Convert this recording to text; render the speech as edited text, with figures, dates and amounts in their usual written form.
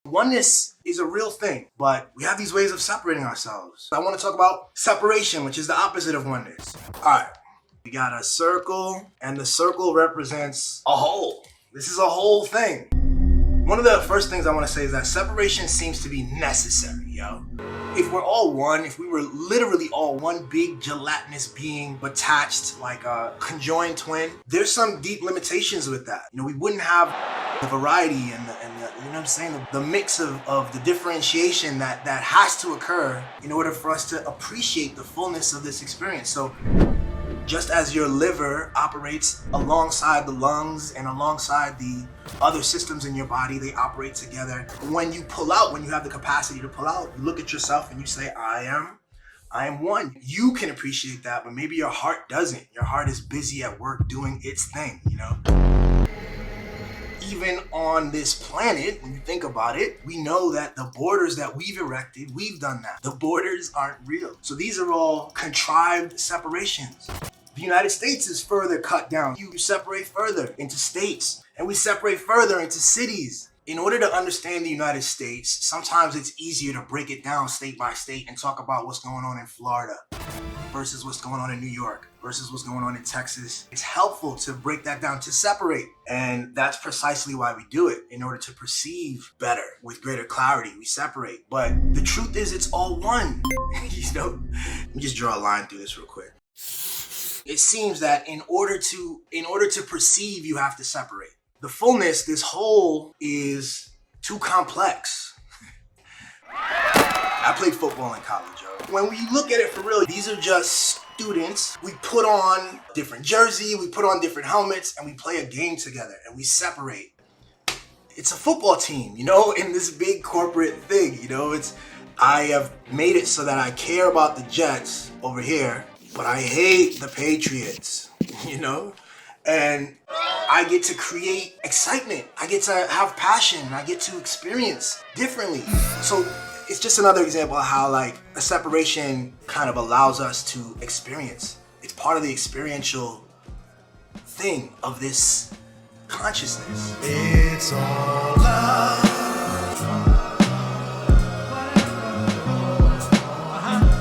Oneness is a real thing, but we have these ways of separating ourselves. I want to talk about separation, which is the opposite of oneness. All right, we got a circle, and the circle represents a whole. This is a whole thing. One of the first things I want to say is that separation seems to be necessary, yo. If we're all one, if we were literally all one big gelatinous being attached like a conjoined twin, there's some deep limitations with that. You know, we wouldn't have the variety and the you know what I'm saying, the mix of the differentiation that has to occur in order for us to appreciate the fullness of this experience. So just as your liver operates alongside the lungs and alongside the other systems in your body, they operate together. When you pull out, when you have the capacity to pull out, you look at yourself and you say, I am one. You can appreciate that, but maybe your heart doesn't. Your heart is busy at work doing its thing, you know? Even on this planet, when you think about it, we know that the borders that we've erected, we've done that. The borders aren't real. So these are all contrived separations. The United States is further cut down. You separate further into states, and we separate further into cities. In order to understand the United States, sometimes it's easier to break it down state by state and talk about what's going on in Florida versus what's going on in New York versus what's going on in Texas. It's helpful to break that down, to separate. And that's precisely why we do it, in order to perceive better with greater clarity. We separate. But the truth is, it's all one. You know, let me just draw a line through this real quick. It seems that in order to perceive, you have to separate. The fullness, this whole, is too complex. I played football in college, yo. When we look at it for real, these are just students. We put on different jersey, we put on different helmets, and we play a game together, and we separate. It's a football team, you know, in this big corporate thing, you know. I have made it so that I care about the Jets over here, but I hate the Patriots, you know? And I get to create excitement. I get to have passion. I get to experience differently. So it's just another example of how like a separation kind of allows us to experience. It's part of the experiential thing of this consciousness. It's all love.